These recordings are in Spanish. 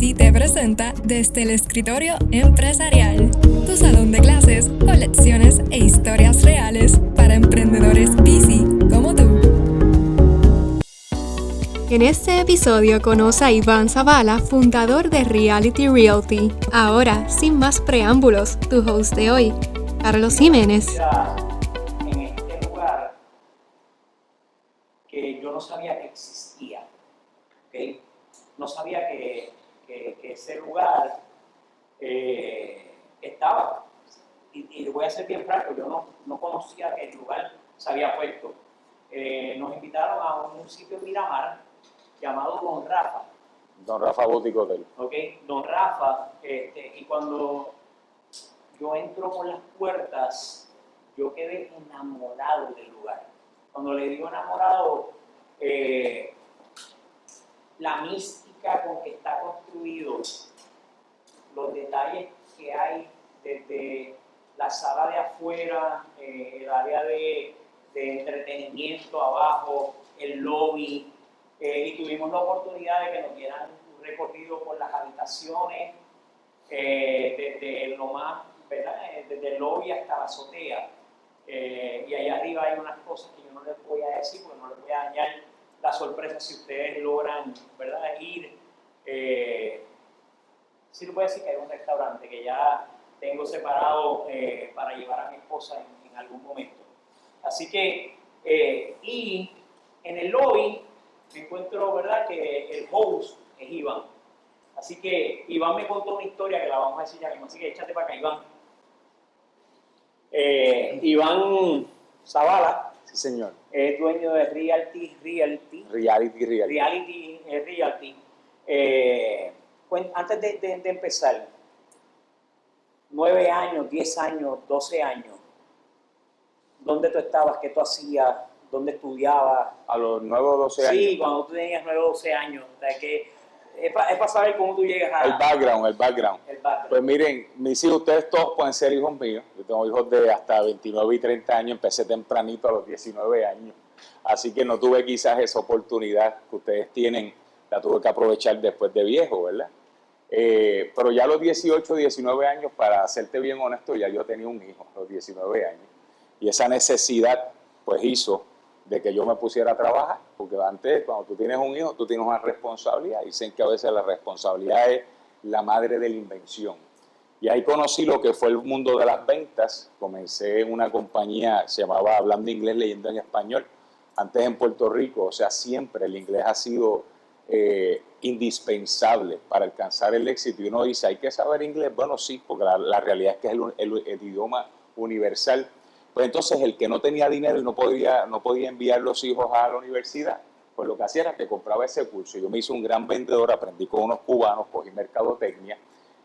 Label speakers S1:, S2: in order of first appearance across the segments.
S1: BC te presenta Desde el Escritorio Empresarial, tu salón de clases con lecciones e historias reales para emprendedores BC como tú. En este episodio conoce a Iván Zavala, fundador de Reality Realty. Ahora, sin más preámbulos, tu host de hoy, Carlos Jiménez.
S2: En este lugar que yo no sabía que existía, ¿okay? No sabía que ese lugar estaba. Y voy a ser bien franco, yo no conocía que el lugar se había puesto. Nos invitaron a un sitio en Miramar llamado Don Rafa.
S3: Don Rafa Boutique Hotel.
S2: Okay, Don Rafa, y cuando yo entro por las puertas, yo quedé enamorado del lugar. Cuando le digo enamorado, la mística con que está construido, los detalles que hay desde la sala de afuera, el área de entretenimiento abajo, el lobby, y tuvimos la oportunidad de que nos dieran un recorrido por las habitaciones, desde lo más, ¿verdad? Desde el lobby hasta la azotea. Y allá arriba hay unas cosas que yo no les voy a decir porque no les voy a dañar la sorpresa si ustedes logran, ¿verdad? Ir. Sí les voy a decir que hay un restaurante que ya tengo separado para llevar a mi esposa en algún momento. Así que, y en el lobby me encuentro, ¿verdad?, que el host es Iván. Así que Iván me contó una historia que la vamos a decir ya mismo. Así que échate para acá, Iván. Iván Zavala.
S3: Sí, señor.
S2: Es dueño de Reality. Antes de empezar, 9 años, 10 años, 12 años, ¿dónde tú estabas? ¿Qué tú hacías? ¿Dónde estudiabas?
S3: A los 9 o 12 años.
S2: Sí, cuando tú tenías 9 o 12 años. O sea, que es para saber cómo tú llegas a...
S3: El background. Pues miren, mis hijos, ustedes todos pueden ser hijos míos. Yo tengo hijos de hasta 29 y 30 años. Empecé tempranito a los 19 años. Así que no tuve quizás esa oportunidad que ustedes tienen. La tuve que aprovechar después de viejo, ¿verdad? Pero ya a los 18, 19 años, para serte bien honesto, ya yo tenía un hijo a los 19 años. Y esa necesidad, pues hizo de que yo me pusiera a trabajar, porque antes, cuando tú tienes un hijo, tú tienes una responsabilidad. Dicen que a veces la responsabilidad es la madre de la invención. Y ahí conocí lo que fue el mundo de las ventas. Comencé en una compañía, se llamaba Hablando Inglés, Leyendo en Español, antes en Puerto Rico. O sea, siempre el inglés ha sido indispensable para alcanzar el éxito. Y uno dice, ¿hay que saber inglés? Bueno, sí, porque la realidad es que es el idioma universal. Pues entonces el que no tenía dinero y no podía enviar los hijos a la universidad, pues lo que hacía era que compraba ese curso. Yo me hice un gran vendedor, aprendí con unos cubanos, cogí mercadotecnia.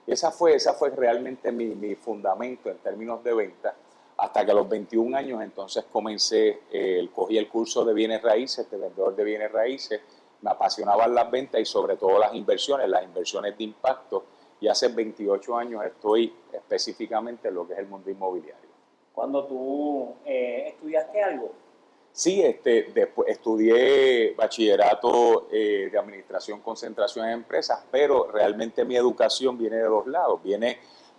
S3: Y esa fue realmente mi fundamento en términos de venta. Hasta que a los 21 años entonces cogí el curso de bienes raíces, de vendedor de bienes raíces. Me apasionaban las ventas y sobre todo las inversiones de impacto. Y hace 28 años estoy específicamente en lo que es el mundo inmobiliario.
S2: Cuando tú estudiaste algo.
S3: Sí, después estudié bachillerato de administración, concentración en empresas, pero realmente mi educación viene de dos lados.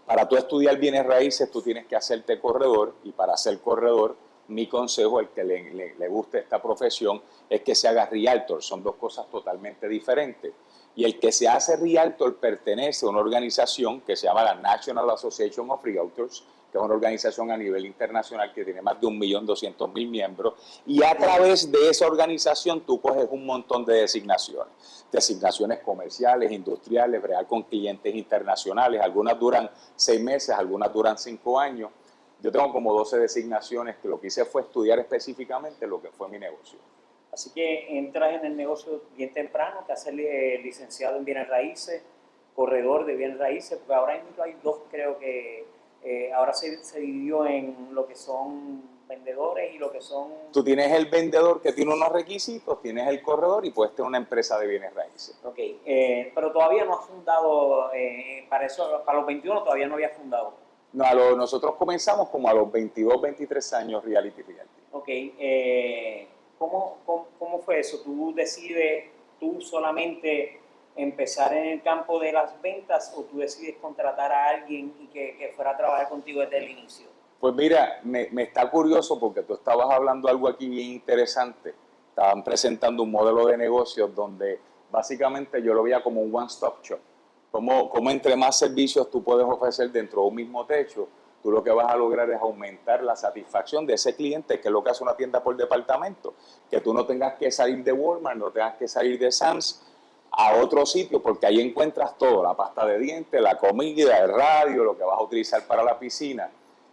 S3: Para tú estudiar bienes raíces, tú tienes que hacerte corredor, y para ser corredor, mi consejo, al que le guste esta profesión, es que se haga realtor. Son dos cosas totalmente diferentes. Y el que se hace realtor pertenece a una organización que se llama la National Association of Realtors, que es una organización a nivel internacional que tiene más de 1.200.000 miembros, y a través de esa organización tú coges un montón de designaciones comerciales, industriales, bregar con clientes internacionales. Algunas duran 6 meses, algunas duran 5 años. Yo tengo como 12 designaciones, que lo que hice fue estudiar específicamente lo que fue mi negocio.
S2: Así que entras en el negocio bien temprano, te haces licenciado en bienes raíces, corredor de bienes raíces, porque ahora mismo hay dos, creo que ahora se dividió en lo que son vendedores y lo que son...
S3: Tú tienes el vendedor que tiene unos requisitos, tienes el corredor y puedes tener una empresa de bienes raíces.
S2: Ok, pero todavía no has fundado, para los 21 todavía no habías fundado.
S3: No, nosotros comenzamos como a los 22, 23 años Reality.
S2: Ok, ¿cómo fue eso? ¿Tú decides, tú solamente empezar en el campo de las ventas o tú decides contratar a alguien y que fuera a trabajar contigo desde el inicio?
S3: Pues mira, me está curioso porque tú estabas hablando algo aquí bien interesante. Estaban presentando un modelo de negocios donde básicamente yo lo veía como un one-stop shop. Como entre más servicios tú puedes ofrecer dentro de un mismo techo, tú lo que vas a lograr es aumentar la satisfacción de ese cliente, que es lo que hace una tienda por departamento. Que tú no tengas que salir de Walmart, no tengas que salir de Sam's a otro sitio, porque ahí encuentras todo, la pasta de dientes, la comida, el radio, lo que vas a utilizar para la piscina.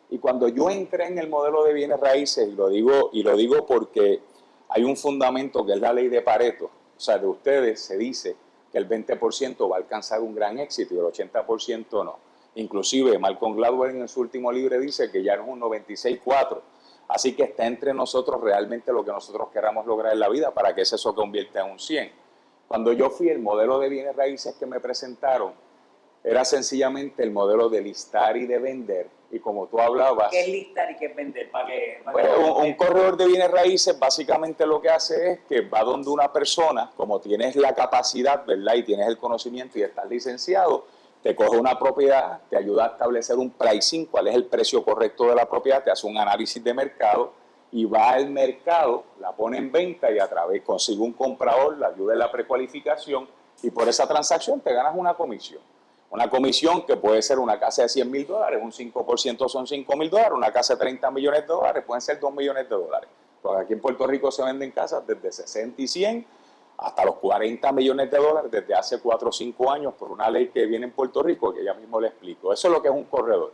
S3: Y cuando yo entré en el modelo de bienes raíces, y lo digo porque hay un fundamento que es la ley de Pareto, o sea, de ustedes se dice que el 20% va a alcanzar un gran éxito y el 80% no. Inclusive Malcolm Gladwell en su último libro dice que ya no es un 96-4. Así que está entre nosotros realmente lo que nosotros queramos lograr en la vida para que eso se convierta en un 100. Cuando yo fui, el modelo de bienes raíces que me presentaron era sencillamente el modelo de listar y de vender. Y como tú hablabas...
S2: ¿Qué es listar y qué es vender?
S3: Un corredor de bienes raíces básicamente lo que hace es que va donde una persona, como tienes la capacidad, ¿verdad? Y tienes el conocimiento y estás licenciado, te coge una propiedad, te ayuda a establecer un pricing, cuál es el precio correcto de la propiedad, te hace un análisis de mercado y va al mercado, la pone en venta y a través consigue un comprador, la ayuda en la precualificación y por esa transacción te ganas una comisión. Una comisión que puede ser una casa de $100,000, un 5% son $5,000, una casa de $30 millones pueden ser $2 millones. Porque aquí en Puerto Rico se venden casas desde 60 y 100 hasta los $40 millones desde hace 4 o 5 años por una ley que viene en Puerto Rico, que ya mismo le explico. Eso es lo que es un corredor.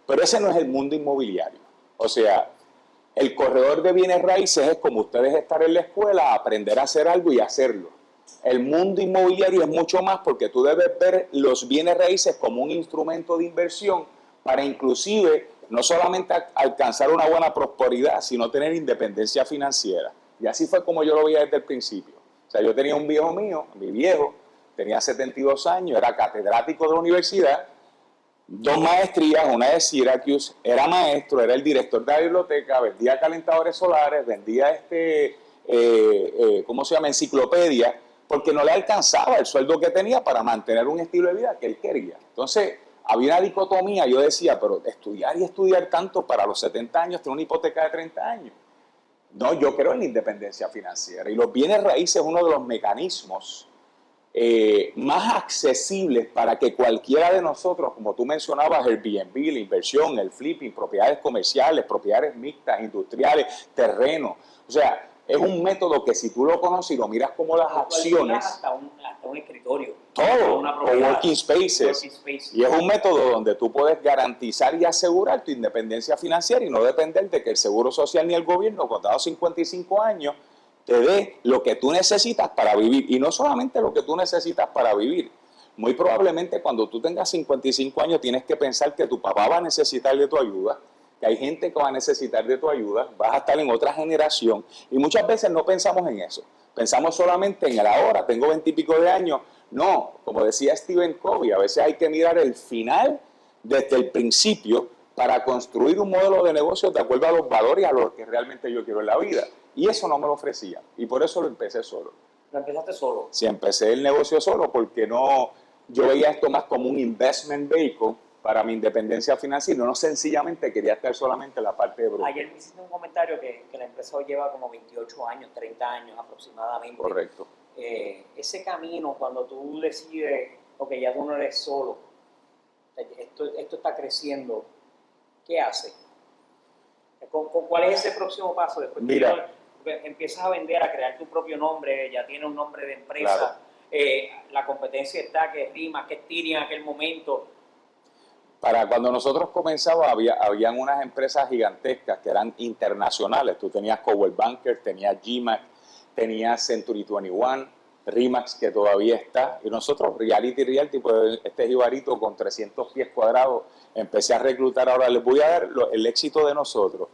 S3: Pero ese no es el mundo inmobiliario. O sea, el corredor de bienes raíces es como ustedes estar en la escuela, aprender a hacer algo y hacerlo. El mundo inmobiliario es mucho más porque tú debes ver los bienes raíces como un instrumento de inversión para inclusive no solamente alcanzar una buena prosperidad, sino tener independencia financiera. Y así fue como yo lo veía desde el principio. O sea, yo tenía un viejo mío, mi viejo, tenía 72 años, era catedrático de la universidad, 2 maestrías, una de Syracuse, era maestro, era el director de la biblioteca, vendía calentadores solares, vendía ¿cómo se llama? Enciclopedia, porque no le alcanzaba el sueldo que tenía para mantener un estilo de vida que él quería. Entonces, había una dicotomía, yo decía, pero estudiar tanto para los 70 años, tener una hipoteca de 30 años. No, yo creo en la independencia financiera y los bienes raíces es uno de los mecanismos más accesibles para que cualquiera de nosotros, como tú mencionabas, el Airbnb, la inversión, el flipping, propiedades comerciales, propiedades mixtas, industriales, terrenos, o sea, es un método que si tú lo conoces y lo miras como las acciones...
S2: Hasta un escritorio.
S3: Todo, o working spaces. Y es un método donde tú puedes garantizar y asegurar tu independencia financiera y no depender de que el Seguro Social ni el gobierno, contado 55 años, te dé lo que tú necesitas para vivir. Y no solamente lo que tú necesitas para vivir. Muy probablemente cuando tú tengas 55 años tienes que pensar que tu papá va a necesitar de tu ayuda, que hay gente que va a necesitar de tu ayuda, vas a estar en otra generación y muchas veces no pensamos en eso. Pensamos solamente en el ahora, tengo 20 y pico de años. No, como decía Stephen Covey, a veces hay que mirar el final desde el principio para construir un modelo de negocio de acuerdo a los valores y a lo que realmente yo quiero en la vida. Y eso no me lo ofrecían y por eso lo empecé solo.
S2: ¿Lo empezaste solo?
S3: Sí, empecé el negocio solo porque yo veía esto más como un investment vehicle para mi independencia financiera, no sencillamente quería estar solamente en la parte de broker.
S2: Ayer me hiciste un comentario que la empresa hoy lleva como 28 años, 30 años aproximadamente.
S3: Correcto.
S2: Ese camino, cuando tú decides, ok, ya tú no eres solo, esto está creciendo, ¿qué haces? ¿Cuál es ese próximo paso? Después
S3: Mira,
S2: empiezas a vender, a crear tu propio nombre, ya tienes un nombre de empresa, claro. La competencia está, que es Rima, que es Tiri en aquel momento.
S3: Para cuando nosotros comenzamos, habían unas empresas gigantescas que eran internacionales. Tú tenías Coldwell Banker, tenías GMAC, tenías Century 21, RIMAX, que todavía está. Y nosotros, Reality Realty, pues este jibarito con 300 pies cuadrados, empecé a reclutar. Ahora les voy a dar el éxito de nosotros.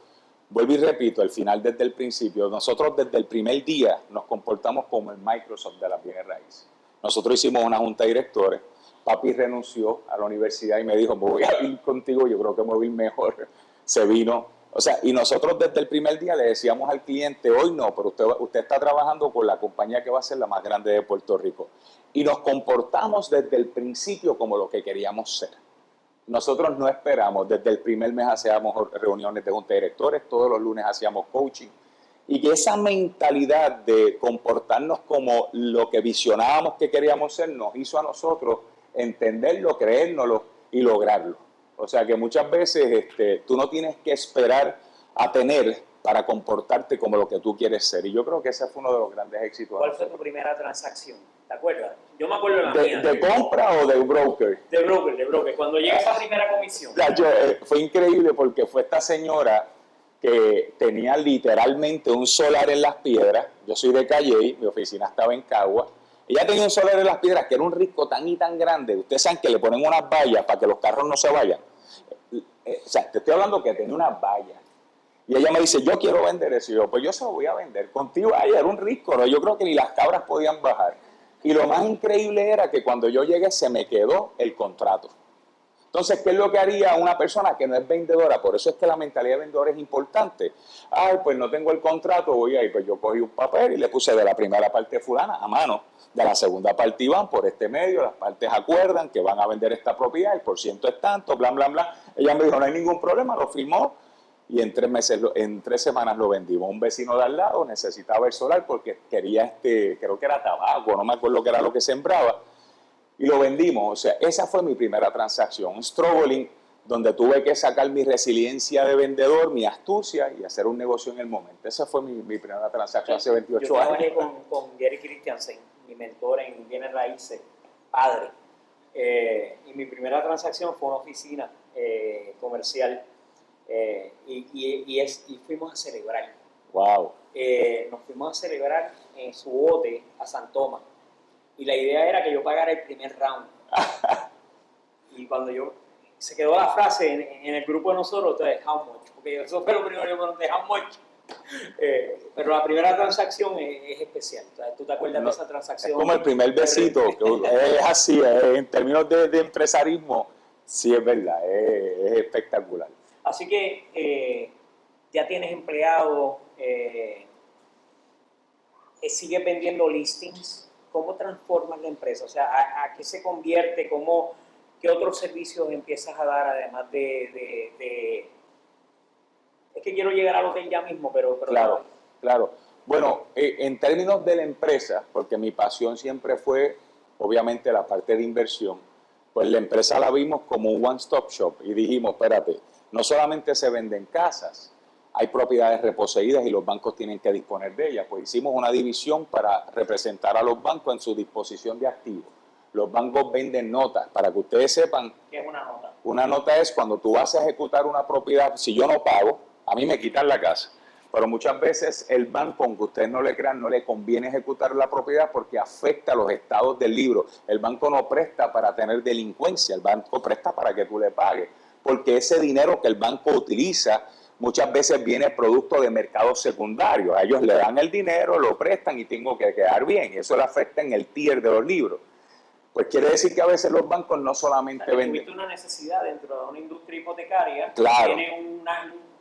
S3: Vuelvo y repito, al final desde el principio. Nosotros desde el primer día nos comportamos como el Microsoft de las bienes raíces. Nosotros hicimos una junta de directores. Papi renunció a la universidad y me dijo, me voy a ir contigo, yo creo que me voy mejor. Se vino. O sea, y nosotros desde el primer día le decíamos al cliente, hoy no, pero usted está trabajando con la compañía que va a ser la más grande de Puerto Rico. y nos comportamos desde el principio como lo que queríamos ser. Nosotros no esperamos, desde el primer mes hacíamos reuniones de junta de directores, todos los lunes hacíamos coaching, y que esa mentalidad de comportarnos como lo que visionábamos que queríamos ser nos hizo a nosotros entenderlo, creérnoslo y lograrlo. O sea que muchas veces tú no tienes que esperar a tener para comportarte como lo que tú quieres ser. Y yo creo que ese fue uno de los grandes éxitos.
S2: ¿Cuál fue tu primera transacción? ¿Te acuerdas? Yo me acuerdo de la mía.
S3: ¿De compra o de broker?
S2: De broker. Cuando llega esa primera comisión.
S3: Fue increíble porque fue esta señora que tenía literalmente un solar en Las Piedras. Yo soy de Calley, mi oficina estaba en Cagua. Ella tenía un solar en Las Piedras que era un risco tan y tan grande. Ustedes saben que le ponen unas vallas para que los carros no se vayan. O sea, te estoy hablando que tenía unas vallas. Y ella me dice, yo quiero vender eso. Y yo, pues yo se lo voy a vender. Contigo, era un risco, ¿no? Yo creo que ni las cabras podían bajar. Y lo más increíble era que cuando yo llegué se me quedó el contrato. Entonces, ¿qué es lo que haría una persona que no es vendedora? Por eso es que la mentalidad de vendedor es importante. Ay, pues no tengo el contrato, voy a ir. Pues yo cogí un papel y le puse de la primera parte fulana a mano. De la segunda parte iban por este medio, las partes acuerdan que van a vender esta propiedad, el porciento es tanto, bla, bla, bla. Ella me dijo, no hay ningún problema, lo firmó. Y en 3 semanas lo vendimos. Un vecino de al lado necesitaba el solar porque quería creo que era tabaco, no me acuerdo qué era lo que sembraba. Y lo vendimos. O sea, esa fue mi primera transacción. Un struggling donde tuve que sacar mi resiliencia de vendedor, mi astucia y hacer un negocio en el momento. Esa fue mi primera transacción hace 28 años.
S2: Yo trabajé con Jerry Christiansen, mi mentor en bienes raíces, padre. Y mi primera transacción fue una oficina comercial. Y fuimos a celebrar.
S3: Wow.
S2: Nos fuimos a celebrar en su bote a San Tomás. Y la idea era que yo pagara el primer round. Y cuando se quedó la frase en el grupo de nosotros, entonces, how much? Porque eso fue lo primero que yo pregunté, how much? Pero la primera transacción es especial. O sea, ¿tú te acuerdas de esa transacción?
S3: Es como el primer besito, que es así, en términos de empresarismo, sí es verdad, es espectacular.
S2: Así que ya tienes empleados, sigues vendiendo listings. ¿Cómo transformas la empresa? O sea, ¿a qué se convierte? ¿Qué otros servicios empiezas a dar además de... Es que quiero llegar al hotel ya mismo, pero
S3: Claro. Bueno, en términos de la empresa, porque mi pasión siempre fue, obviamente, la parte de inversión, pues la empresa la vimos como un one-stop shop y dijimos, espérate, no solamente se venden casas, hay propiedades reposeídas y los bancos tienen que disponer de ellas. Pues hicimos una división para representar a los bancos en su disposición de activos. Los bancos venden notas, para que ustedes sepan.
S2: ¿Qué es una nota?
S3: Una nota es cuando tú vas a ejecutar una propiedad, si yo no pago, a mí me quitan la casa. Pero muchas veces el banco, aunque ustedes no le crean, no le conviene ejecutar la propiedad porque afecta a los estados del libro. El banco no presta para tener delincuencia, el banco presta para que tú le pagues. Porque ese dinero que el banco utiliza muchas veces viene producto de mercados secundarios. A ellos le dan el dinero, lo prestan y tengo que quedar bien. Eso le afecta en el tier de los libros. Pues quiere decir que a veces los bancos no solamente venden.
S2: Tuviste una necesidad dentro de una industria hipotecaria.
S3: Claro.
S2: Tiene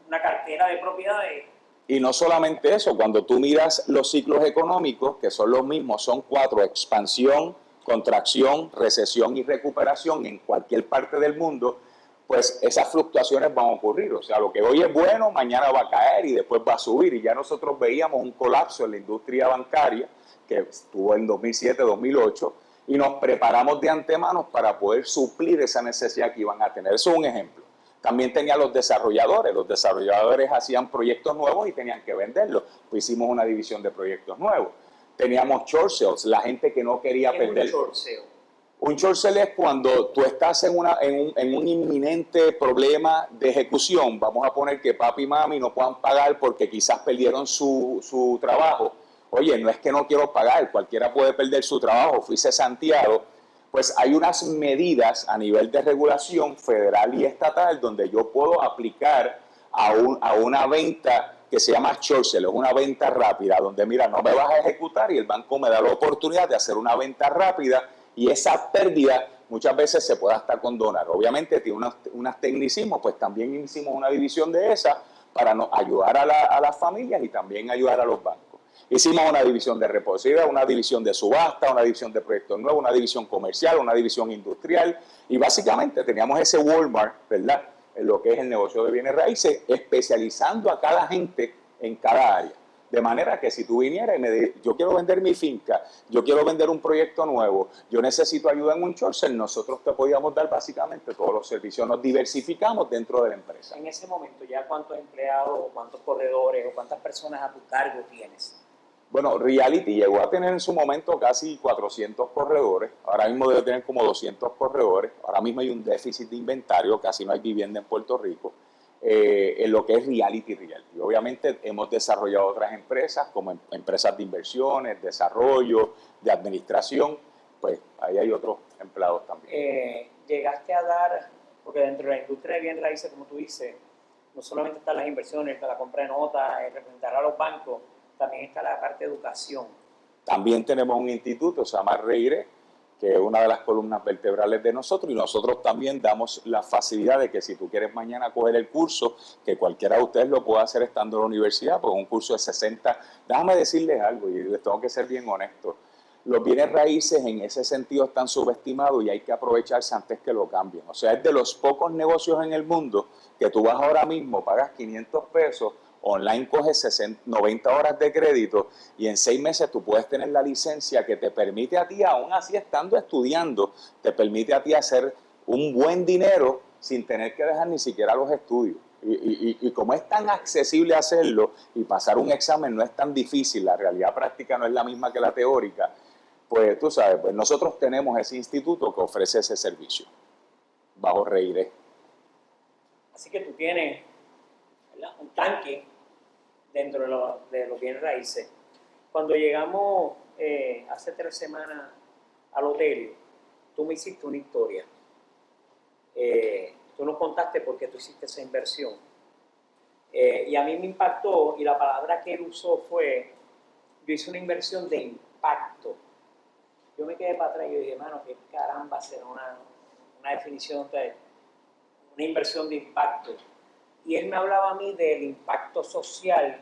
S2: una cartera de propiedades.
S3: Y no solamente eso, cuando tú miras los ciclos económicos, que son los mismos, son 4, expansión, contracción, recesión y recuperación en cualquier parte del mundo, pues esas fluctuaciones van a ocurrir. O sea, lo que hoy es bueno, mañana va a caer y después va a subir. Y ya nosotros veíamos un colapso en la industria bancaria, que estuvo en 2007, 2008, y nos preparamos de antemano para poder suplir esa necesidad que iban a tener. Eso es un ejemplo. También tenía los desarrolladores hacían proyectos nuevos y tenían que venderlos. Pues hicimos una división de proyectos nuevos. Teníamos short sales, la gente que no quería perder.
S2: ¿Qué es un short sale?
S3: Un short sale es cuando tú estás en un inminente problema de ejecución. Vamos a poner que papi y mami no puedan pagar porque quizás perdieron su trabajo. Oye, no es que no quiero pagar, cualquiera puede perder su trabajo, fui cesanteado. Pues hay unas medidas a nivel de regulación federal y estatal donde yo puedo aplicar a una venta que se llama short sale, es una venta rápida, donde mira, no me vas a ejecutar y el banco me da la oportunidad de hacer una venta rápida y esa pérdida muchas veces se puede hasta condonar. Obviamente tiene unos tecnicismos, pues también hicimos una división de esa para ayudar a las familias y también ayudar a los bancos. Hicimos una división de repostería, una división de subasta, una división de proyectos nuevos, una división comercial, una división industrial, y básicamente teníamos ese Walmart, ¿verdad?, en lo que es el negocio de bienes raíces, especializando a cada gente en cada área. De manera que si tú vinieras y me dices, yo quiero vender mi finca, yo quiero vender un proyecto nuevo, yo necesito ayuda en un short sale, nosotros te podíamos dar básicamente todos los servicios. Nos diversificamos dentro de la empresa.
S2: En ese momento, ¿ya cuántos empleados, o cuántos corredores, o cuántas personas a tu cargo tienes?
S3: Bueno, Realty llegó a tener en su momento casi 400 corredores. Ahora mismo debe tener como 200 corredores. Ahora mismo hay un déficit de inventario, casi no hay vivienda en Puerto Rico. En lo que es Realty. Obviamente hemos desarrollado otras empresas como empresas de inversiones, desarrollo, de administración, pues ahí hay otros empleados también.
S2: Llegaste a dar, porque dentro de la industria de bienes raíces, como tú dices, no solamente están las inversiones, está la compra de notas, representar a los bancos, también está la parte de educación.
S3: También tenemos un instituto, se llama Reire, que es una de las columnas vertebrales de nosotros, y nosotros también damos la facilidad de que si tú quieres mañana coger el curso, que cualquiera de ustedes lo pueda hacer estando en la universidad, porque un curso de 60, déjame decirles algo, y les tengo que ser bien honesto, los bienes raíces en ese sentido están subestimados y hay que aprovecharse antes que lo cambien. O sea, es de los pocos negocios en el mundo que tú vas ahora mismo, pagas 500 pesos, online coges 90 horas de crédito y en 6 meses tú puedes tener la licencia que te permite a ti, aún así estando estudiando, te permite a ti hacer un buen dinero sin tener que dejar ni siquiera los estudios. Y como es tan accesible hacerlo y pasar un examen no es tan difícil, la realidad práctica no es la misma que la teórica, pues tú sabes, pues nosotros tenemos ese instituto que ofrece ese servicio bajo Reire.
S2: Así que tú tienes, ¿verdad?, un tanque dentro de los bienes raíces. Cuando llegamos hace 3 semanas al hotel, tú me hiciste una historia. Tú nos contaste por qué tú hiciste esa inversión. Y a mí me impactó, y la palabra que él usó fue, yo hice una inversión de impacto. Yo me quedé para atrás y yo dije, mano, qué caramba será una definición de una inversión de impacto. Y él me hablaba a mí del impacto social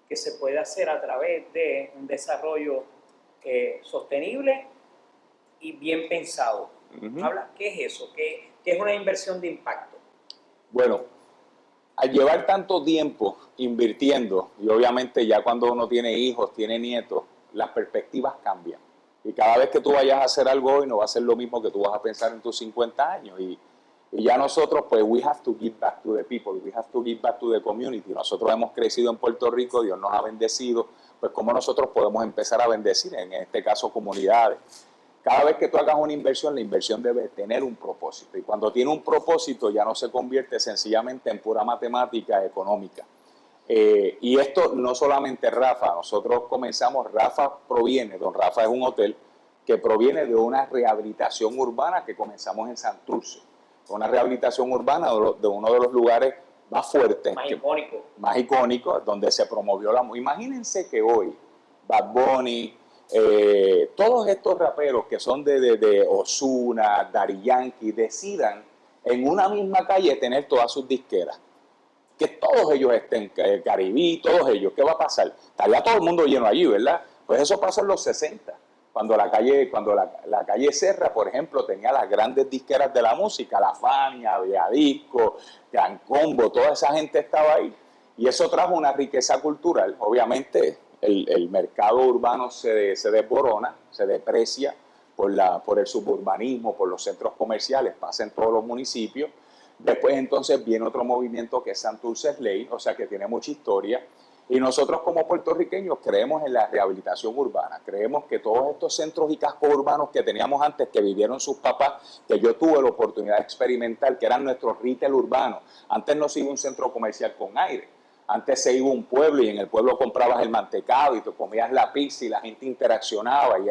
S2: que se puede hacer a través de un desarrollo sostenible y bien pensado. ¿Qué es eso? ¿Qué es una inversión de impacto?
S3: Bueno, al llevar tanto tiempo invirtiendo, y obviamente ya cuando uno tiene hijos, tiene nietos, las perspectivas cambian. Y cada vez que tú vayas a hacer algo hoy no va a ser lo mismo que tú vas a pensar en tus 50 años. Y ya nosotros, pues, we have to give back to the people, we have to give back to the community. Nosotros hemos crecido en Puerto Rico, Dios nos ha bendecido, pues cómo nosotros podemos empezar a bendecir, en este caso comunidades. Cada vez que tú hagas una inversión, la inversión debe tener un propósito. Y cuando tiene un propósito ya no se convierte sencillamente en pura matemática económica. Y esto no solamente Rafa, nosotros comenzamos, don Rafa es un hotel que proviene de una rehabilitación urbana que comenzamos en Santurce. Una rehabilitación urbana de uno de los lugares más fuertes, más icónicos, donde se promovió la música. Imagínense que hoy Bad Bunny, todos estos raperos que son de Ozuna, Daddy Yankee, decidan en una misma calle tener todas sus disqueras. Que todos ellos estén, Caribí, todos ellos, ¿qué va a pasar? Estaría todo el mundo lleno allí, ¿verdad? Pues eso pasó en los 60. Cuando la calle Serra, por ejemplo, tenía las grandes disqueras de la música, La Fania, Viadisco, Gran Combo, toda esa gente estaba ahí. Y eso trajo una riqueza cultural. Obviamente, el mercado urbano se desborona, se deprecia por el suburbanismo, por los centros comerciales, pasa en todos los municipios. Después entonces viene otro movimiento que es Santurce Ley, o sea que tiene mucha historia. Y nosotros como puertorriqueños creemos en la rehabilitación urbana, creemos que todos estos centros y cascos urbanos que teníamos antes, que vivieron sus papás, que yo tuve la oportunidad de experimentar, que eran nuestros retail urbanos. Antes no se iba a un centro comercial con aire, antes se iba a un pueblo y en el pueblo comprabas el mantecado y te comías la pizza y la gente interaccionaba y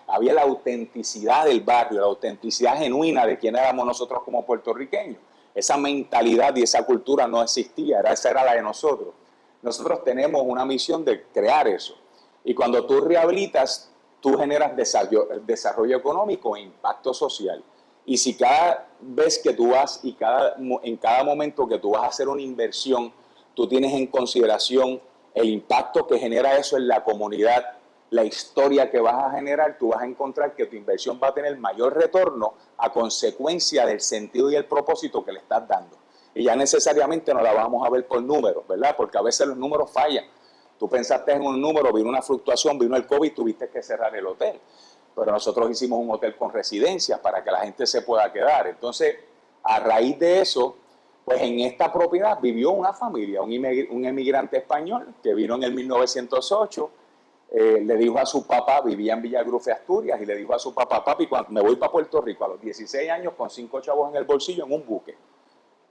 S3: había la autenticidad del barrio, la autenticidad genuina de quién éramos nosotros como puertorriqueños. Esa mentalidad y esa cultura no existía, esa era la de nosotros. Nosotros tenemos una misión de crear eso. Y cuando tú rehabilitas, tú generas desarrollo económico e impacto social. Y si cada vez que tú vas en cada momento que tú vas a hacer una inversión, tú tienes en consideración el impacto que genera eso en la comunidad, la historia que vas a generar, tú vas a encontrar que tu inversión va a tener mayor retorno a consecuencia del sentido y el propósito que le estás dando. Y ya necesariamente no la vamos a ver por números, ¿verdad? Porque a veces los números fallan. Tú pensaste en un número, vino una fluctuación, vino el COVID, tuviste que cerrar el hotel. Pero nosotros hicimos un hotel con residencias para que la gente se pueda quedar. Entonces, a raíz de eso, pues en esta propiedad vivió una familia, un emigrante español que vino en el 1908, le dijo a su papá, vivía en Villagrufe, Asturias, y le dijo a su papá, papi, cuando me voy para Puerto Rico a los 16 años con 5 chavos en el bolsillo en un buque.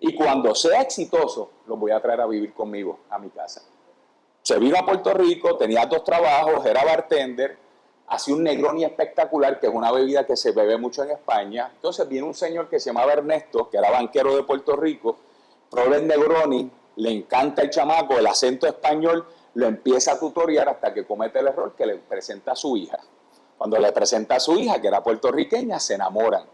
S3: Y cuando sea exitoso, los voy a traer a vivir conmigo a mi casa. Se vino a Puerto Rico, tenía 2 trabajos, era bartender, hacía un Negroni espectacular, que es una bebida que se bebe mucho en España. Entonces viene un señor que se llamaba Ernesto, que era banquero de Puerto Rico, prueba el Negroni, le encanta el chamaco, el acento español, lo empieza a tutoriar hasta que comete el error que le presenta a su hija. Cuando le presenta a su hija, que era puertorriqueña, se enamoran.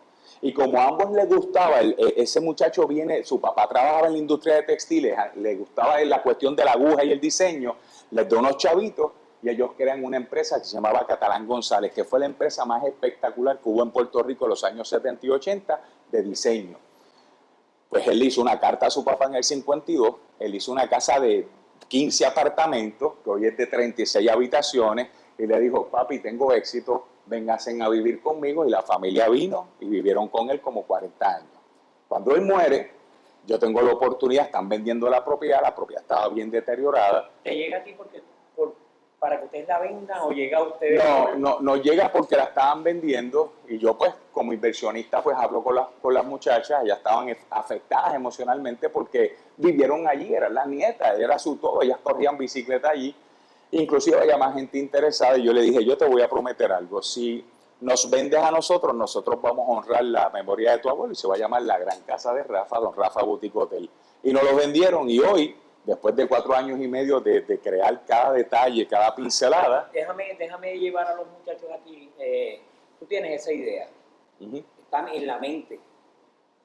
S3: Y como a ambos les gustaba, ese muchacho viene, su papá trabajaba en la industria de textiles, le gustaba la cuestión de la aguja y el diseño, les dio unos chavitos y ellos crean una empresa que se llamaba Catalán González, que fue la empresa más espectacular que hubo en Puerto Rico en los años 70 y 80 de diseño. Pues él hizo una carta a su papá en el 52, él hizo una casa de 15 apartamentos, que hoy es de 36 habitaciones, y le dijo, papi, tengo éxito, vénganse a vivir conmigo, y la familia vino y vivieron con él como 40 años. Cuando él muere, yo tengo la oportunidad, están vendiendo la propiedad estaba bien deteriorada.
S2: ¿Te llega a ti para que ustedes la vendan o llega a ustedes?
S3: No llega porque la estaban vendiendo y yo pues como inversionista pues hablo con las muchachas, ellas estaban afectadas emocionalmente porque vivieron allí, eran las nietas, era su todo, ellas corrían bicicleta allí, inclusive había más gente interesada y yo le dije, yo te voy a prometer algo, si nos vendes a nosotros, nosotros vamos a honrar la memoria de tu abuelo y se va a llamar La Gran Casa de Rafa, Don Rafa Boutique Hotel. Y nos lo vendieron y hoy, después de 4 años y medio de crear cada detalle, cada pincelada.
S2: Déjame llevar a los muchachos aquí. Tú tienes esa idea, está en la mente.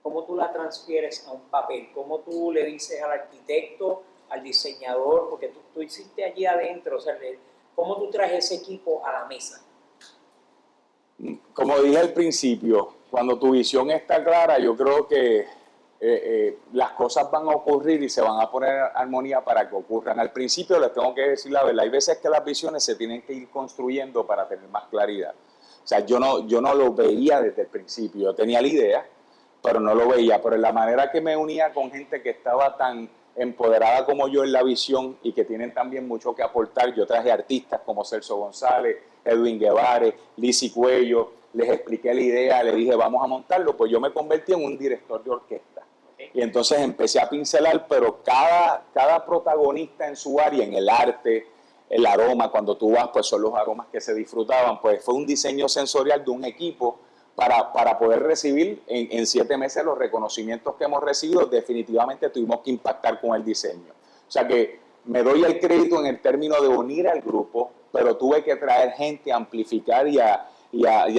S2: ¿Cómo tú la transfieres a un papel? ¿Cómo tú le dices al arquitecto, al diseñador? Porque tú hiciste allí adentro, o sea, ¿cómo tú traes ese equipo a la mesa?
S3: Como dije al principio, cuando tu visión está clara, yo creo que las cosas van a ocurrir y se van a poner en armonía para que ocurran. Al principio les tengo que decir la verdad, hay veces que las visiones se tienen que ir construyendo para tener más claridad. O sea, yo no lo veía desde el principio, yo tenía la idea, pero no lo veía. Pero en la manera que me unía con gente que estaba tan empoderada como yo en la visión y que tienen también mucho que aportar, yo traje artistas como Celso González, Edwin Guevara, Lizzy Cuello, les expliqué la idea, le dije vamos a montarlo, pues yo me convertí en un director de orquesta. Y entonces empecé a pincelar, pero cada protagonista en su área, en el arte, el aroma, cuando tú vas, pues son los aromas que se disfrutaban, pues fue un diseño sensorial de un equipo para poder recibir en 7 meses los reconocimientos que hemos recibido. Definitivamente tuvimos que impactar con el diseño. O sea que me doy el crédito en el término de unir al grupo, pero tuve que traer gente a amplificar y a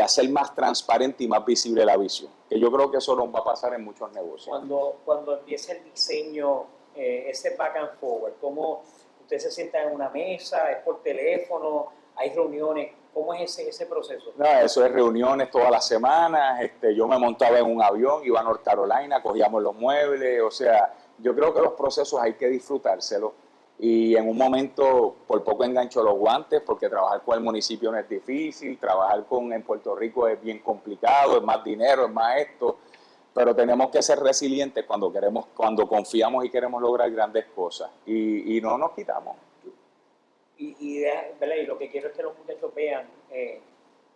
S3: hacer más transparente y más visible la visión. Que yo creo que eso nos va a pasar en muchos negocios.
S2: Cuando empieza el diseño, ese back and forward, ¿cómo usted se sienta en una mesa? ¿Es por teléfono? ¿Hay reuniones? ¿Cómo es ese proceso?
S3: No, eso es reuniones todas las semanas. Yo me montaba en un avión, iba a North Carolina, cogíamos los muebles. O sea, yo creo que los procesos hay que disfrutárselos. Y en un momento, por poco engancho los guantes, porque trabajar con el municipio no es difícil, trabajar en Puerto Rico es bien complicado, es más dinero, es más esto, pero tenemos que ser resilientes cuando confiamos y queremos lograr grandes cosas, y no nos quitamos.
S2: Y lo que quiero es que los muchachos vean,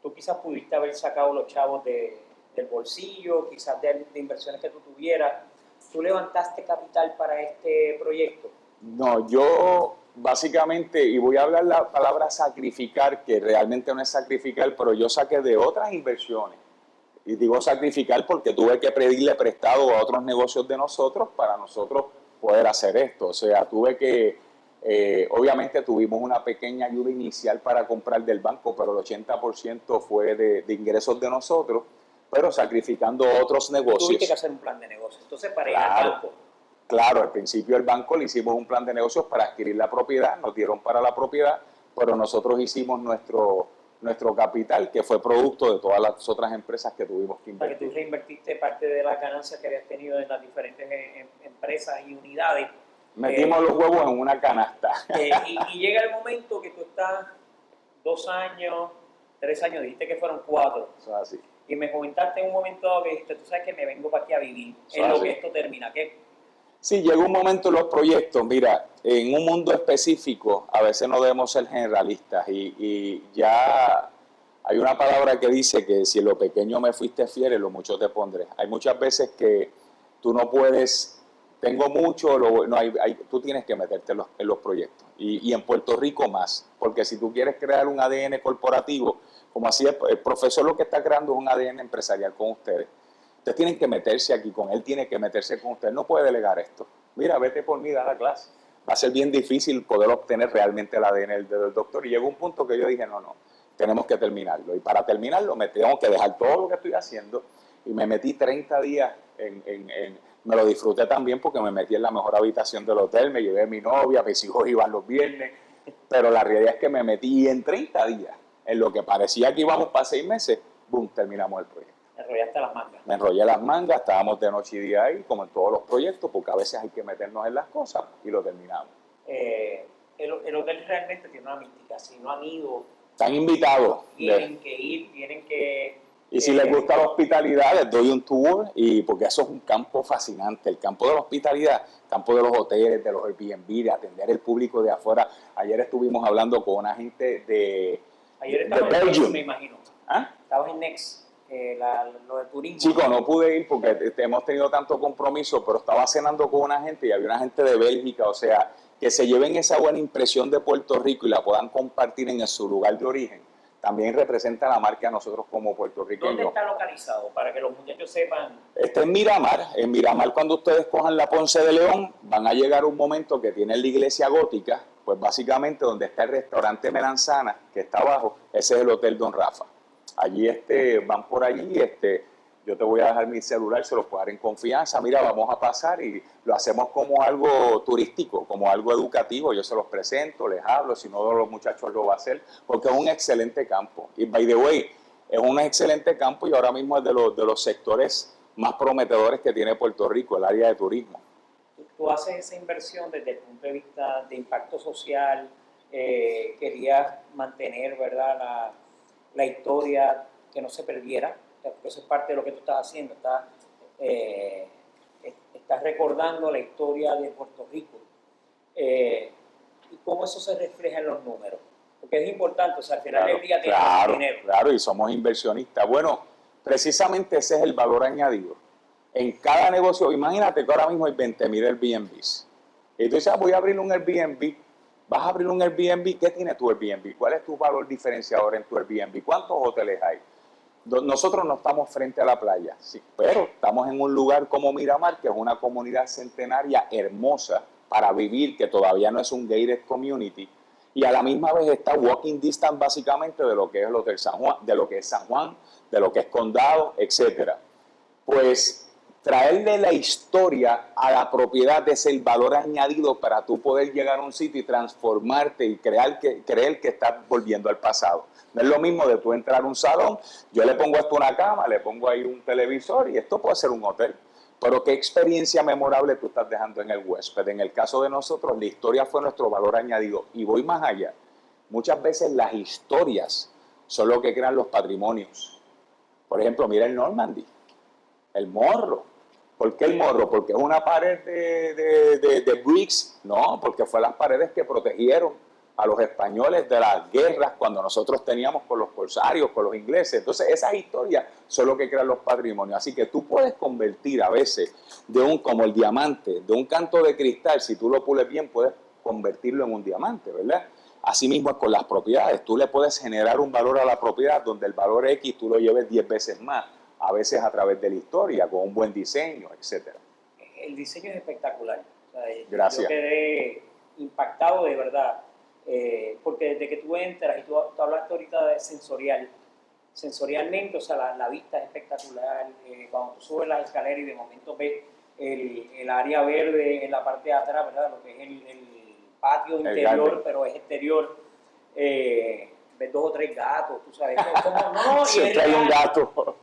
S2: tú quizás pudiste haber sacado los chavos del bolsillo, quizás de inversiones que tú tuvieras. ¿Tú levantaste capital para este proyecto?
S3: No, yo básicamente, y voy a hablar la palabra sacrificar, que realmente no es sacrificar, pero yo saqué de otras inversiones. Y digo sacrificar porque tuve que pedirle prestado a otros negocios de nosotros para nosotros poder hacer esto. O sea, tuve que, obviamente tuvimos una pequeña ayuda inicial para comprar del banco, pero el 80% fue de ingresos de nosotros, pero sacrificando otros negocios.
S2: Tuviste que hacer un plan de negocio. Entonces, para ir al banco,
S3: Claro, al principio el banco le hicimos un plan de negocios para adquirir la propiedad, nos dieron para la propiedad, pero nosotros hicimos nuestro capital, que fue producto de todas las otras empresas que tuvimos que
S2: Para que
S3: invertir.
S2: tú reinvertiste parte de las ganancias que habías tenido en las diferentes empresas y unidades.
S3: Metimos los huevos en una canasta.
S2: Y llega el momento que tú estás 2 años, 3 años, dijiste que fueron 4.
S3: Eso es así.
S2: Y me comentaste en un momento dado que dijiste, tú sabes que me vengo para aquí a vivir,
S3: Eso
S2: en lo
S3: así.
S2: que esto termina. ¿Qué?
S3: Sí, llega un momento en los proyectos, mira, en un mundo específico a veces no debemos ser generalistas y ya hay una palabra que dice que si en lo pequeño me fuiste fiel, en lo mucho te pondré. Hay muchas veces que tú no puedes, tengo mucho, tú tienes que meterte en los proyectos y en Puerto Rico más, porque si tú quieres crear un ADN corporativo, como así el profesor lo que está creando es un ADN empresarial con ustedes. Ustedes tienen que meterse aquí con él, tiene que meterse con usted. No puede delegar esto. Mira, vete por mí, da la clase. Va a ser bien difícil poder obtener realmente el ADN del doctor. Y llegó un punto que yo dije, no, tenemos que terminarlo. Y para terminarlo me tengo que dejar todo lo que estoy haciendo. Y me metí 30 días me lo disfruté también porque me metí en la mejor habitación del hotel, me llevé a mi novia, mis hijos iban los viernes. Pero la realidad es que me metí en 30 días, en lo que parecía que íbamos para 6 meses, boom, terminamos el proyecto.
S2: Enrollaste las mangas.
S3: Me enrollé las mangas, estábamos de noche y día ahí, como en todos los proyectos, porque a veces hay que meternos en las cosas y lo terminamos.
S2: El hotel realmente tiene una mística. Si no han ido,
S3: Están invitados.
S2: tienen que ir, tienen que...
S3: Y si les gusta la hospitalidad, les doy un tour, y porque eso es un campo fascinante. El campo de la hospitalidad, el campo de los hoteles, de los Airbnb, de atender el público de afuera. Ayer estuvimos hablando con una gente
S2: Ayer estabas en Next, me imagino.
S3: ¿Ah?
S2: Estabas en Next. Lo de turismo.
S3: Chico, no pude ir porque hemos tenido tanto compromiso, pero estaba cenando con una gente y había una gente de Bélgica, o sea, que se lleven esa buena impresión de Puerto Rico y la puedan compartir en su lugar de origen. También representa la marca a nosotros como puertorriqueños.
S2: ¿Dónde está localizado? Para que los muchachos sepan.
S3: Está en Miramar. En Miramar, cuando ustedes cojan la Ponce de León, van a llegar un momento que tiene la iglesia gótica, pues básicamente donde está el restaurante Melanzana, que está abajo, ese es el Hotel Don Rafa. Allí van por allí, yo te voy a dejar mi celular, se los puedo dar en confianza, mira, vamos a pasar y lo hacemos como algo turístico, como algo educativo, yo se los presento, les hablo, si no los muchachos lo va a hacer, porque es un excelente campo. Y by the way, es un excelente campo y ahora mismo es de los sectores más prometedores que tiene Puerto Rico, el área de turismo.
S2: Tú haces esa inversión desde el punto de vista de impacto social, querías mantener, ¿verdad?, la historia, que no se perdiera, porque eso es parte de lo que tú estás haciendo, estás recordando la historia de Puerto Rico. ¿Y cómo eso se refleja en los números? Porque es importante, o sea, al final del día tienes dinero. Claro,
S3: y somos inversionistas. Bueno, precisamente ese es el valor añadido. En cada negocio, imagínate que ahora mismo hay 20,000 Airbnbs. Y tú dices, voy a abrir un Airbnb. Vas a abrir un Airbnb, ¿qué tiene tu Airbnb? ¿Cuál es tu valor diferenciador en tu Airbnb? ¿Cuántos hoteles hay? Nosotros no estamos frente a la playa, sí, pero estamos en un lugar como Miramar, que es una comunidad centenaria hermosa para vivir, que todavía no es un gated community, y a la misma vez está walking distance básicamente de lo que es el Hotel San Juan, de lo que es San Juan, de lo que es Condado, etcétera. Pues traerle la historia a la propiedad es el valor añadido para tú poder llegar a un sitio y transformarte y creer que estás volviendo al pasado. No es lo mismo de tú entrar a un salón, yo le pongo esto una cama, le pongo ahí un televisor y esto puede ser un hotel. Pero qué experiencia memorable tú estás dejando en el huésped. En el caso de nosotros, la historia fue nuestro valor añadido. Y voy más allá. Muchas veces las historias son lo que crean los patrimonios. Por ejemplo, mira el Normandy, el Morro. ¿Por qué el Morro? ¿Porque es una pared de bricks? No, porque fue las paredes que protegieron a los españoles de las guerras cuando nosotros teníamos con los corsarios, con los ingleses. Entonces, esas historias son lo que crean los patrimonios. Así que tú puedes convertir a veces como el diamante, de un canto de cristal, si tú lo pules bien, puedes convertirlo en un diamante, ¿verdad? Así mismo es con las propiedades. Tú le puedes generar un valor a la propiedad donde el valor X tú lo lleves 10 veces más. A veces a través de la historia, con un buen diseño, etc.
S2: El diseño es espectacular. O sea,
S3: gracias.
S2: Yo quedé impactado de verdad, porque desde que tú entras, y tú hablaste ahorita de sensorialmente, o sea, la vista es espectacular. Cuando tú subes las escaleras y de momento ves el área verde en la parte de atrás, ¿verdad? Lo que es el patio interior, pero es exterior. Ves 2 o 3 gatos, tú sabes. No,
S3: siempre hay un gato.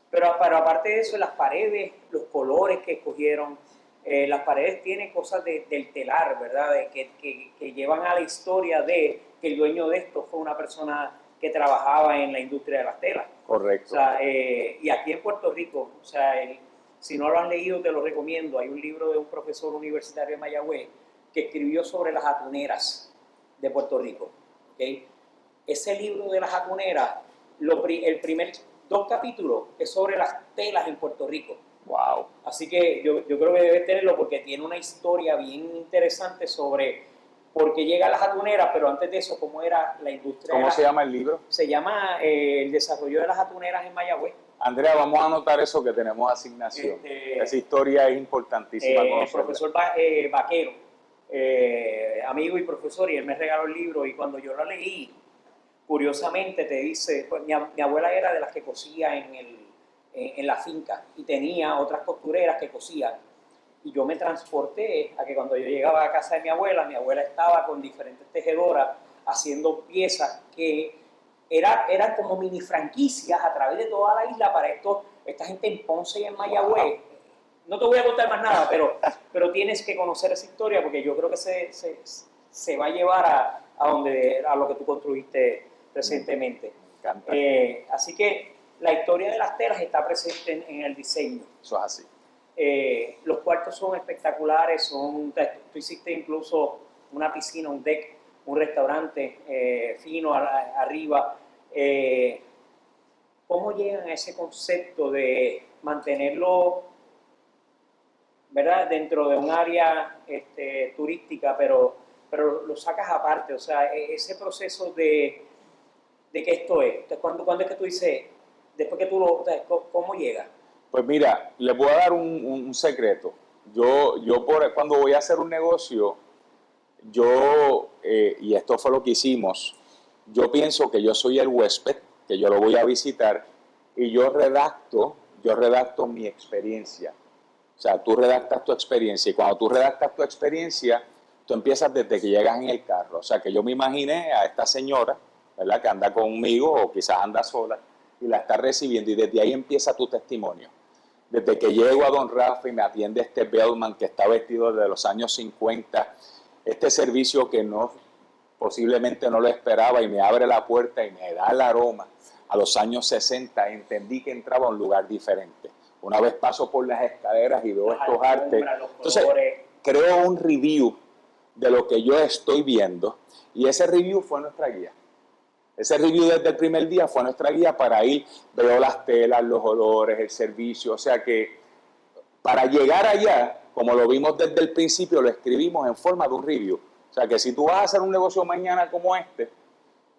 S2: Pero aparte de eso, las paredes, los colores que escogieron, las paredes tienen cosas del telar, ¿verdad? Que llevan a la historia de que el dueño de esto fue una persona que trabajaba en la industria de las telas.
S3: Correcto.
S2: O sea, y aquí en Puerto Rico, o sea, si no lo han leído, te lo recomiendo. Hay un libro de un profesor universitario de Mayagüez que escribió sobre las atuneras de Puerto Rico. ¿Okay? Ese libro de las atuneras, el primer 2 capítulos es sobre las telas en Puerto Rico.
S3: Wow.
S2: Así que yo creo que debes tenerlo porque tiene una historia bien interesante sobre por qué llegan las atuneras, pero antes de eso, cómo era la industria.
S3: ¿Cómo se llama el libro?
S2: Se llama El desarrollo de las atuneras en Mayagüez.
S3: Andrea, vamos a anotar eso que tenemos asignación. Esa historia es importantísima.
S2: El profesor Vaquero, amigo y profesor, y él me regaló el libro y cuando yo lo leí, curiosamente te dice, pues, mi abuela era de las que cosía en la finca y tenía otras costureras que cosían. Y yo me transporté a que cuando yo llegaba a casa de mi abuela estaba con diferentes tejedoras haciendo piezas que eran como mini franquicias a través de toda la isla para esta gente en Ponce y en Mayagüez. No te voy a contar más nada, pero tienes que conocer esa historia porque yo creo que se va a llevar a lo que tú construiste recientemente.
S3: Me encanta.
S2: Así que la historia de las telas está presente en el diseño.
S3: Eso es así.
S2: Los cuartos son espectaculares, tú hiciste incluso una piscina, un deck, un restaurante fino arriba. ¿Cómo llegan a ese concepto de mantenerlo, ¿verdad?, dentro de un área turística, pero lo sacas aparte? O sea, ese proceso de que esto es. Entonces, ¿cuándo es que tú dices, después que cómo llega?
S3: Pues mira, les voy a dar un secreto. Yo cuando voy a hacer un negocio, y esto fue lo que hicimos, yo pienso que yo soy el huésped, que yo lo voy a visitar, y yo redacto mi experiencia. O sea, tú redactas tu experiencia, y cuando tú redactas tu experiencia, tú empiezas desde que llegas en el carro. O sea, que yo me imaginé a esta señora, ¿verdad?, que anda conmigo o quizás anda sola, y la está recibiendo, y desde ahí empieza tu testimonio. Desde que llego a Don Rafa y me atiende este bellman que está vestido desde los años 50, este servicio que posiblemente no lo esperaba y me abre la puerta y me da el aroma. A los años 60 entendí que entraba a un lugar diferente. Una vez paso por las escaleras y veo estos artes, entonces creo un review de lo que yo estoy viendo y ese review fue nuestra guía. Ese review desde el primer día fue nuestra guía para ir, veo las telas, los olores, el servicio, o sea que para llegar allá, como lo vimos desde el principio, lo escribimos en forma de un review. O sea que si tú vas a hacer un negocio mañana como este,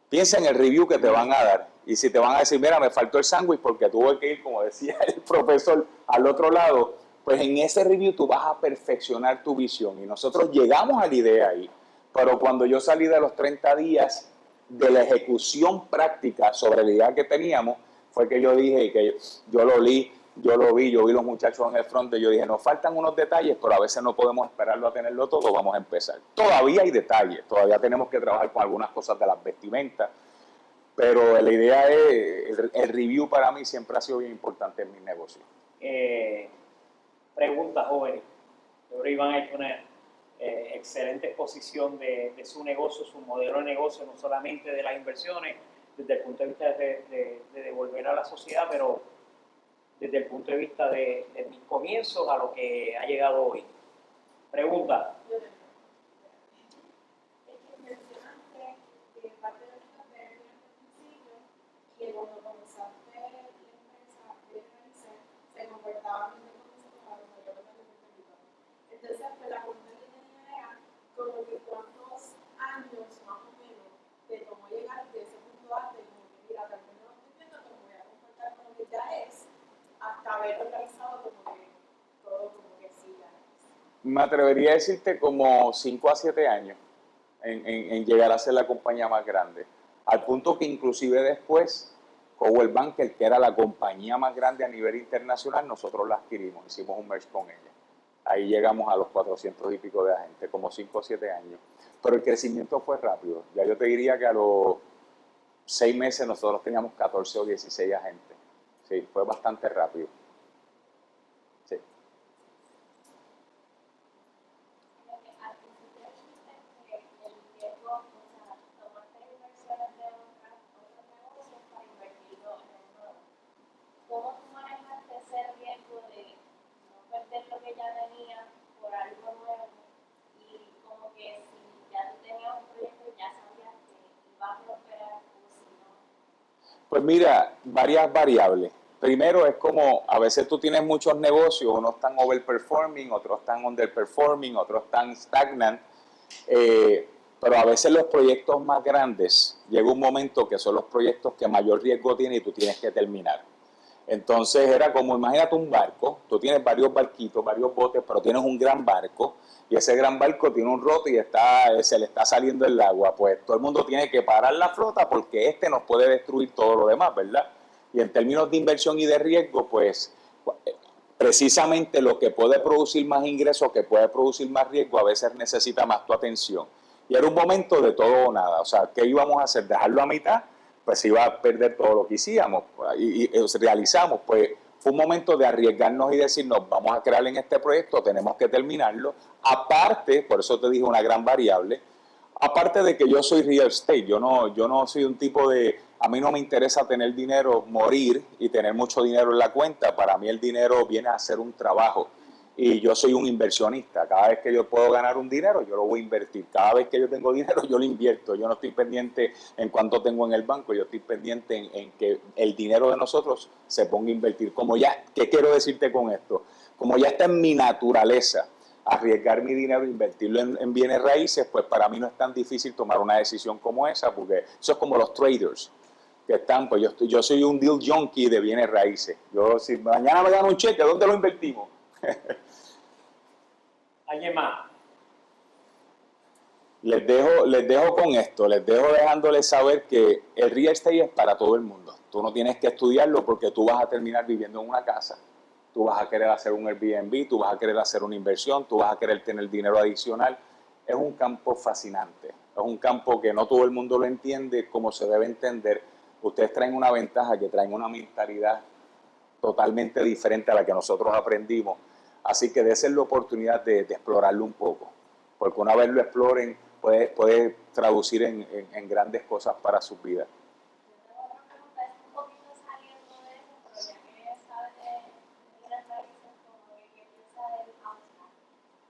S3: piensa en el review que te van a dar. Y si te van a decir, mira, me faltó el sándwich porque tuve que ir, como decía el profesor, al otro lado, pues en ese review tú vas a perfeccionar tu visión. Y nosotros llegamos a la idea ahí. Pero cuando yo salí de los 30 días de la ejecución práctica sobre la idea que teníamos, fue que yo dije que yo lo vi los muchachos en el front, yo dije, nos faltan unos detalles, pero a veces no podemos esperarlo a tenerlo todo, vamos a empezar. Todavía hay detalles, todavía tenemos que trabajar con algunas cosas de las vestimentas, pero la idea es, el review para mí siempre ha sido bien importante en mis negocios.
S2: Preguntas, jóvenes. Yo creo que Iván ha hecho una excelente exposición de su negocio, su modelo de negocio, no solamente de las inversiones, desde el punto de vista de devolver a la sociedad, pero desde el punto de vista de mis comienzos a lo que ha llegado hoy. Pregunta.
S4: Mencionaste que parte de esta teoría al principio, que cuando comenzaste la empresa de Realice, se comportaba bien con nosotros a los mayores de Puerto Rico. Entonces, pues la pregunta que tenía era, como que cuántos años más o menos te tomó llegar de ese punto A, de como que mira, tal vez no lo estoy viendo, pero me voy a comportar con lo que ya es, hasta haber organizado como que todo como que sí ya es.
S3: Me atrevería a decirte como 5 a 7 años en llegar a ser la compañía más grande. Al punto que inclusive después Coldwell Banker, que era la compañía más grande a nivel internacional, nosotros la adquirimos, hicimos un merge con ella. Ahí llegamos a los 400 y pico de agentes, como 5 o 7 años. Pero el crecimiento fue rápido. Ya yo te diría que a los 6 meses nosotros teníamos 14 o 16 agentes. Sí, fue bastante rápido. Sí.
S4: ¿Cómo tú manejaste ese riesgo de no perder lo que ya tenías por algo nuevo? Y como que si ya tú tenías un proyecto, ya sabías que iba a prosperar o si no.
S3: Pues mira, varias variables. Primero es como a veces tú tienes muchos negocios, unos están overperforming, otros están underperforming, otros están stagnant, pero a veces los proyectos más grandes, llega un momento que son los proyectos que mayor riesgo tienen y tú tienes que terminar. Entonces era como, imagínate un barco, tú tienes varios barquitos, varios botes, pero tienes un gran barco y ese gran barco tiene un roto y se le está saliendo el agua. Pues todo el mundo tiene que parar la flota porque este nos puede destruir todo lo demás, ¿verdad? Y en términos de inversión y de riesgo, pues precisamente lo que puede producir más ingresos, que puede producir más riesgo, a veces necesita más tu atención. Y era un momento de todo o nada. O sea, ¿qué íbamos a hacer? ¿Dejarlo a mitad? Pues iba a perder todo lo que hicimos y realizamos. Pues fue un momento de arriesgarnos y decirnos, vamos a crear en este proyecto, tenemos que terminarlo. Aparte, por eso te dije una gran variable, aparte de que yo soy real estate, yo no soy un tipo de, a mí no me interesa tener dinero, morir y tener mucho dinero en la cuenta. Para mí el dinero viene a ser un trabajo. Y yo soy un inversionista. Cada vez que yo puedo ganar un dinero, yo lo voy a invertir. Cada vez que yo tengo dinero, yo lo invierto. Yo no estoy pendiente en cuánto tengo en el banco, yo estoy pendiente en que el dinero de nosotros se ponga a invertir. ¿Qué quiero decirte con esto? Como ya está en mi naturaleza arriesgar mi dinero e invertirlo en bienes raíces, pues para mí no es tan difícil tomar una decisión como esa, porque eso es como los traders que están, pues yo soy un deal junkie de bienes raíces. Yo, si mañana me dan un cheque, ¿dónde lo invertimos?
S2: ¿Alguien más?
S3: Les dejo con esto, les dejo dejándoles saber que el real estate es para todo el mundo. Tú no tienes que estudiarlo porque tú vas a terminar viviendo en una casa. Tú vas a querer hacer un Airbnb, tú vas a querer hacer una inversión, tú vas a querer tener dinero adicional. Es un campo fascinante, es un campo que no todo el mundo lo entiende como se debe entender. Ustedes traen una ventaja, que traen una mentalidad totalmente diferente a la que nosotros aprendimos. Así que dése la oportunidad de explorarlo un poco, porque una vez lo exploren puede traducir en grandes cosas para sus vidas.
S4: Yo tengo otra pregunta, es un poquito saliendo de eso, pero ya que sabes de las raíces, como que qué piensas del house hack.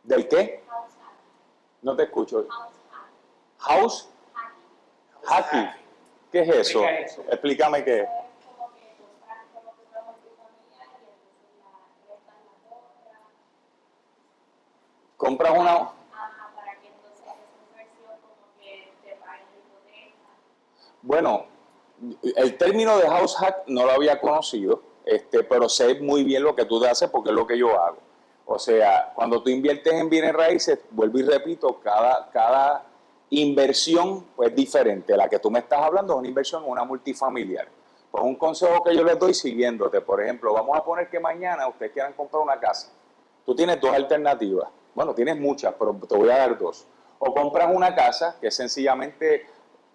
S3: ¿Del qué?
S4: House hack.
S3: No te escucho.
S4: House hack.
S3: House hacking. ¿Qué es eso?
S2: Explica eso.
S3: Explícame qué es.
S4: Es como que compras como que una multifamiliar y entonces la rentas la otra.
S3: Compras una...
S4: Ajá, para que entonces esa inversión como que te pague la hipoteca.
S3: Bueno, el término de house hack no lo había conocido, pero sé muy bien lo que tú haces porque es lo que yo hago. O sea, cuando tú inviertes en bienes raíces, vuelvo y repito, cada inversión pues, es diferente. La que tú me estás hablando es una inversión en una multifamiliar. Pues un consejo que yo les doy siguiéndote, por ejemplo, vamos a poner que mañana ustedes quieran comprar una casa. Tú tienes dos alternativas. Bueno, tienes muchas, pero te voy a dar dos. O compras una casa que sencillamente,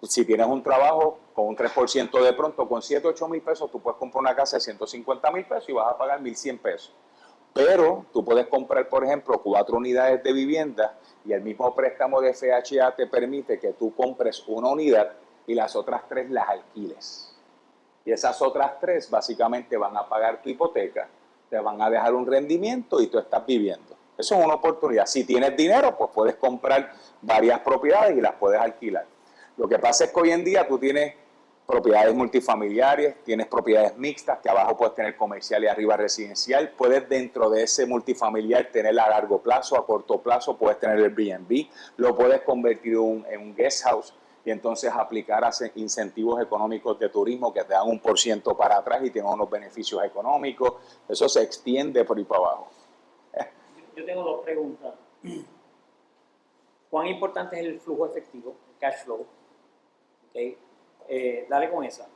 S3: si tienes un trabajo con un 3% de pronto, con 7, 8 mil pesos, tú puedes comprar una casa de 150 mil pesos y vas a pagar 1.100 pesos. Pero tú puedes comprar, por ejemplo, 4 unidades de vivienda y el mismo préstamo de FHA te permite que tú compres una unidad y las otras 3 las alquiles. Y esas otras 3 básicamente van a pagar tu hipoteca, te van a dejar un rendimiento y tú estás viviendo. Eso es una oportunidad. Si tienes dinero, pues puedes comprar varias propiedades y las puedes alquilar. Lo que pasa es que hoy en día tú tienes propiedades multifamiliares, tienes propiedades mixtas, que abajo puedes tener comercial y arriba residencial. Puedes dentro de ese multifamiliar tener a largo plazo, a corto plazo, puedes tener el Airbnb, lo puedes convertir en un guest house y entonces aplicar incentivos económicos de turismo que te dan 1% para atrás y tienes unos beneficios económicos. Eso se extiende por ahí para abajo.
S2: Yo tengo dos preguntas. ¿Cuán importante es el flujo efectivo, el cash flow? Okay. Dale con esa.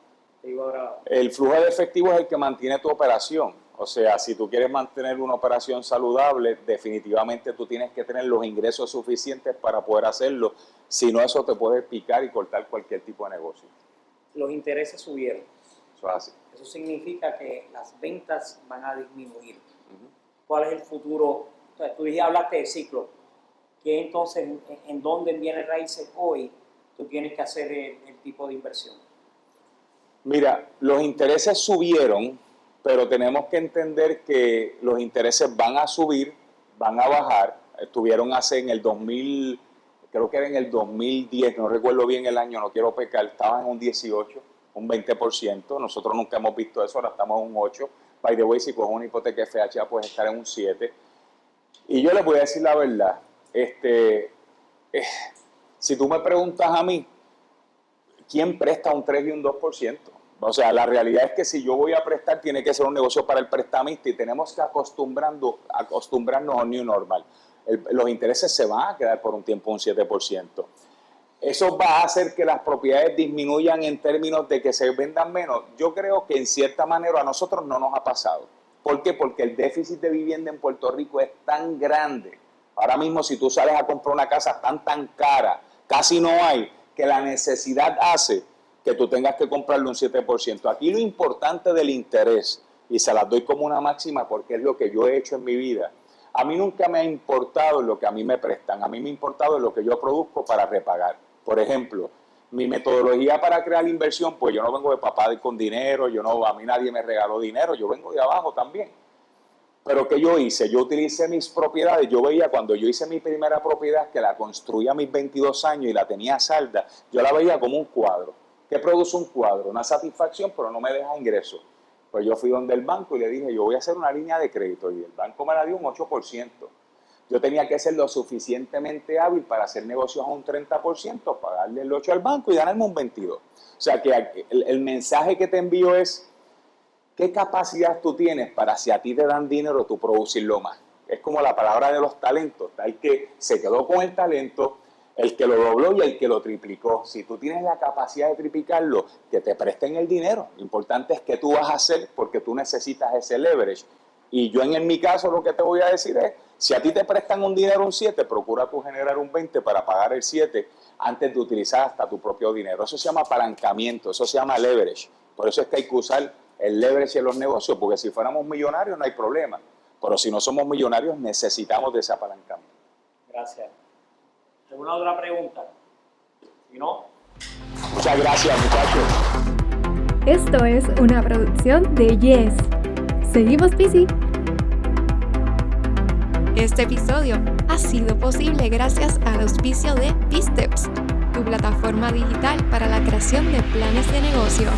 S2: Te digo ahora,
S3: El flujo de efectivo es el que mantiene tu operación. O sea, si tú quieres mantener una operación saludable, definitivamente tú tienes que tener los ingresos suficientes para poder hacerlo. Si no, eso te puede picar y cortar cualquier tipo de negocio.
S2: los intereses subieron.
S3: Eso es así.
S2: Eso significa que las ventas van a disminuir. ¿Cuál es el futuro? O sea, tú ya hablaste de ciclo. ¿Qué entonces, en dónde en bienes raíces hoy tú tienes que hacer el tipo de inversión?
S3: Mira, los intereses subieron, pero tenemos que entender que los intereses van a subir, van a bajar. Estuvieron hace en el 2000, creo que era en el 2010, no recuerdo bien el año, no quiero pecar, estaban en un 18, un 20%. Nosotros nunca hemos visto eso, ahora estamos en un 8%. By the way, si cojo una hipoteca FHA, puedes estar en un 7%. Y yo les voy a decir la verdad, si tú me preguntas a mí, ¿quién presta un 3 y un 2%? O sea, la realidad es que si yo voy a prestar, tiene que ser un negocio para el prestamista y tenemos que acostumbrarnos a un new normal. Los intereses se van a quedar por un tiempo un 7%. Eso va a hacer que las propiedades disminuyan en términos de que se vendan menos. Yo creo que en cierta manera a nosotros no nos ha pasado. ¿Por qué? Porque el déficit de vivienda en Puerto Rico es tan grande. Ahora mismo si tú sales a comprar una casa tan cara, casi no hay, que la necesidad hace que tú tengas que comprarle un 7%. Aquí lo importante del interés, y se las doy como una máxima porque es lo que yo he hecho en mi vida, a mí nunca me ha importado lo que a mí me prestan, a mí me ha importado lo que yo produzco para repagar. Por ejemplo, mi metodología para crear inversión, pues yo no vengo de papá con dinero, a mí nadie me regaló dinero, yo vengo de abajo también. Pero ¿qué yo hice? Yo utilicé mis propiedades. Yo veía cuando yo hice mi primera propiedad, que la construí a mis 22 años y la tenía salda, yo la veía como un cuadro. ¿Qué produce un cuadro? Una satisfacción, pero no me deja ingresos. Pues yo fui donde el banco y le dije, yo voy a hacer una línea de crédito. Y el banco me la dio un 8%. Yo tenía que ser lo suficientemente hábil para hacer negocios a un 30%, pagarle el 8% al banco y ganarme un 22%. O sea que el mensaje que te envío es, ¿qué capacidad tú tienes para si a ti te dan dinero tú producirlo más? Es como la palabra de los talentos. Está el que se quedó con el talento, el que lo dobló y el que lo triplicó. Si tú tienes la capacidad de triplicarlo, que te presten el dinero. Lo importante es que tú vas a hacer porque tú necesitas ese leverage. Y yo en mi caso lo que te voy a decir es, si a ti te prestan un dinero un 7, procura tú generar un 20 para pagar el 7 antes de utilizar hasta tu propio dinero. Eso se llama apalancamiento, eso se llama leverage. Por eso es que hay que usar el leverage en los negocios, porque si fuéramos millonarios no hay problema. Pero si no somos millonarios necesitamos de ese apalancamiento.
S2: Gracias. ¿Alguna otra pregunta? Si no,
S3: Muchas gracias, muchachos.
S1: Esto es una producción de Yes. Seguimos busy. Este episodio ha sido posible gracias al auspicio de BizTips, tu plataforma digital para la creación de planes de negocio.